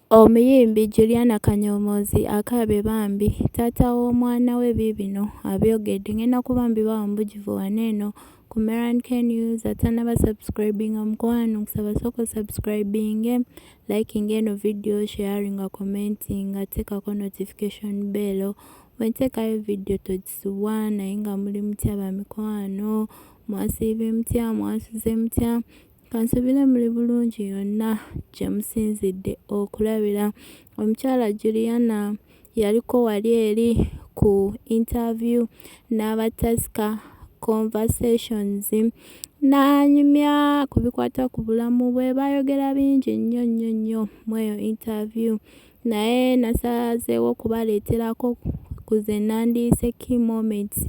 Omuyimbi JULIANA akabye bambi taata w'omwana we biibino abyogedde. Ngenda kubambibawa mbugivu waneeno ku Meranke News. Atanaba subscribinga mukwano kusaba soko subscribinge, liking eno video, sharinga, commentinga, teekako notification bell. Bwenteekayo video togisubwa naye nga muli mutya bamikwano, mwasiibye mutya, mwasuze mutya. Kansubire muli bulungi yonna gye musinzidde okulabira. Omukyala JULIANA yaliko wali eri ku interview n'abatasika conversations n'anyumya ku bikwata ku bulamu bwe. Bayogera bingi nnyo mu eyo interview, naye nasazeewo kubaleeterako kuze nandiise key moments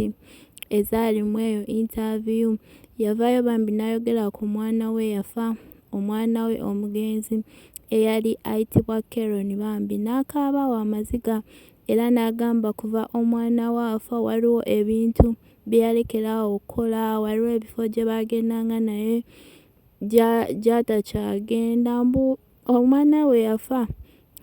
ezaali mu eyo interview. Yavaayo bambi n'ayogera ku mwana we yafa, omwana we omugenzi eyali ayitibwa Keron bambi n'akaabawo amaziga, era n'agamba kuva omwana we afa waliwo ebintu bye yalekerawo okukola, waliwo ebifo gye bagendanga naye gy'atakyagenda. Mbu omwana we yafa,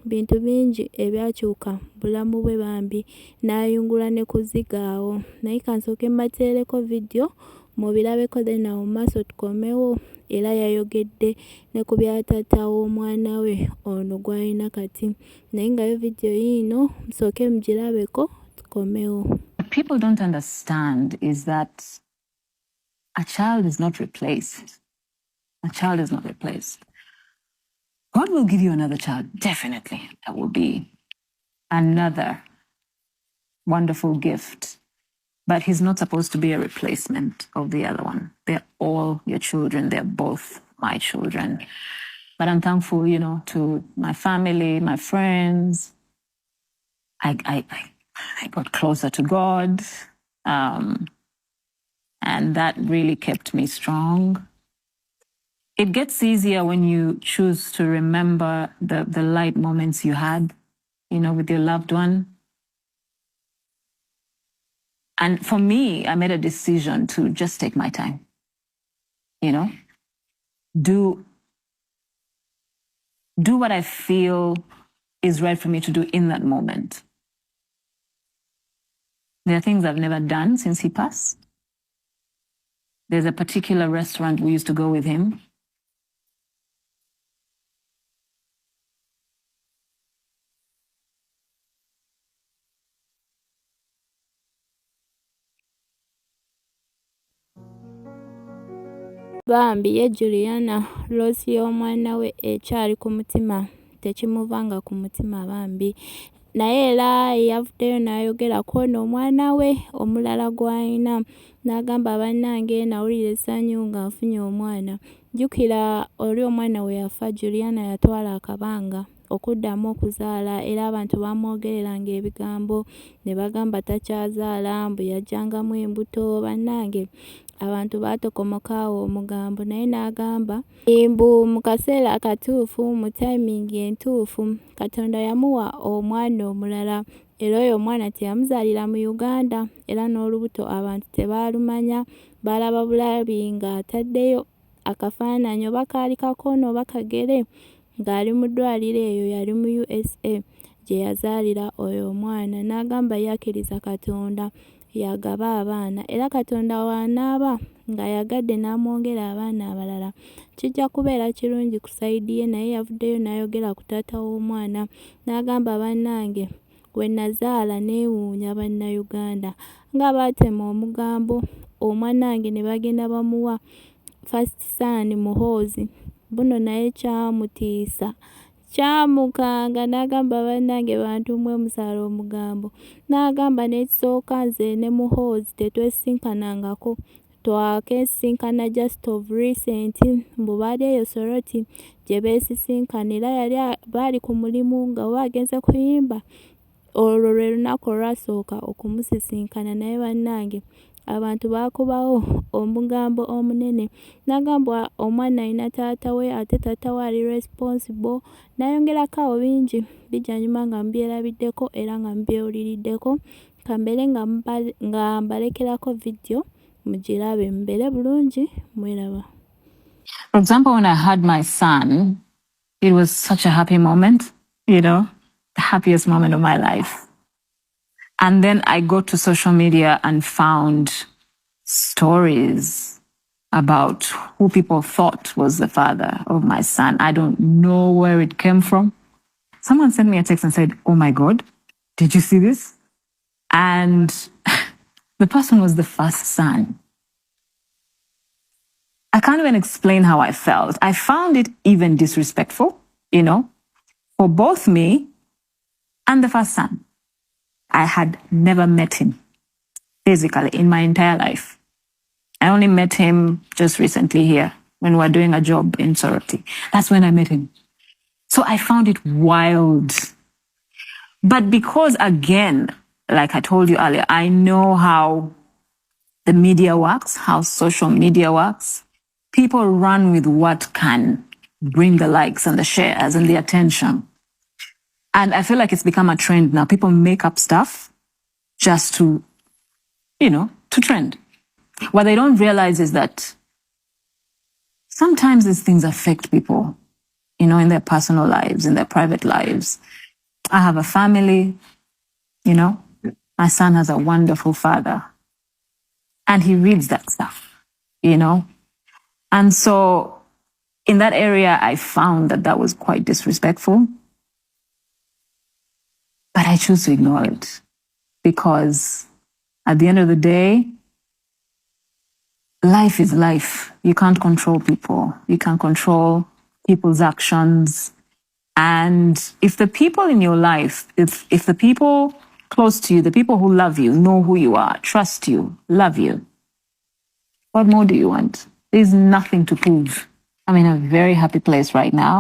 bintu bingi ebyakyuka bulamu bwe bambi n'ayungula ne kuziga awo. Naye kansooke mbateereko video mubirabeko then awo maaso tukomewo. Era yayogedde ne ku bya taata w'omwana we ono gw'alina kati, naye ngayo video yiino musooke mugirabeko tukomewo. What people don't understand is that a child is not replaced. A child is not replaced. God will give you another child, definitely. That will be another wonderful gift. But he's not supposed to be a replacement of the other one. They're all your children. They're both my children. But I'm thankful, to my family, my friends. I got closer to God. And that really kept me strong. It gets easier when you choose to remember the light moments you had, with your loved one. And for me, I made a decision to just take my time, do what I feel is right for me to do in that moment. There are things I've never done since he passed. There's a particular restaurant we used to go with him. Bambi ye JULIANA loosi y'omwana we ekyali ku mutima, tekimuvanga ku mutima bambi. Naye era yavuddeyo n'ayogerako n'omwana we omulala gw'alina, n'agamba bannange nawulira essanyu nga nfunye omwana. Jjukira oli omwana we yafa, JULIANA yatwala akabanga okuddamu okuzaala, era abantu bamwogereranga ebigambo ne bagamba takyazaala, mbu yajjangamu embuto. Bannange abantu baatokomoka awo omugambo, naye n'agamba mbu mu kaseera akatuufu, mu tayimingi entuufu, Katonda yamuwa omwana omulala, era oyo omwana teyamuzaalira mu Uganda, era n'olubuto abantu tebaalumanya. Baalaba bulabi ng'ataddeyo akafaananyi oba kaali kakono oba kagere ng'ali mu ddwaliro eyo, yali mu USA gye yazaalira oyo omwana. N'agamba yakkiriza Katonda yagaba abaana, era Katonda w'anaaba nga yagadde n'amwongera abaana abalala, kijja kubeera kirungi ku sayidi ye. Naye yavuddeyo n'ayogera ku taata w'omwana, n'agamba bannange we nazaala neewuunya bannayuganda nga baatema omugambo omwanange ne bagenda bamuwa first son MUHOOZI. Buno naye kyamutiisa, kyamukanga, n'agamba bannange bantu mmwe musaala omugambo. N'agamba n'ekisooka nze ne MUHOOZI tetwesinkanangako, twakesinkana just of recent, mbu baali eyo Soroti gye beesisinkana, era baali ku mulimu nga bagenze kuyimba. Olwo lwe lunaku olwasooka okumusisinkana, naye bannange abantu baakubawo omugambo omunene. N'agambwa omwana alina taata we, ate taata we ali responsible. N'ayongerako awo bingi bijjanyuma nga mbyerabiddeko era nga mbyewuliriddeko. Kambeere nga mbalekerako video mugirabe, mbeere bulungi, mweraba. For example, when I had my son, it was such a happy moment. the happiest moment of my life. And then I got to social media and found stories about who people thought was the father of my son. I don't know where it came from. Someone sent me a text and said, "Oh my God, did you see this?" And the person was the first son. I can't even explain how I felt. I found it even disrespectful, for both me and the first son. I had never met him physically in my entire life. I only met him just recently here when we were doing a job in Sorority. That's when I met him. So I found it wild. But because, again, like I told you earlier, I know how the media works, how social media works. People run with what can bring the likes and the shares and the attention. And I feel like it's become a trend now. People make up stuff just to trend. What they don't realize is that sometimes these things affect people, in their personal lives, in their private lives. I have a family, my son has a wonderful father, and he reads that stuff, And so in that area, I found that was quite disrespectful. But I choose to ignore it because at the end of the day, life is life. You can't control people. You can't control people's actions. And if the people in your life, if the people close to you, the people who love you, know who you are, trust you, love you, what more do you want? There's nothing to prove. I'm in a very happy place right now.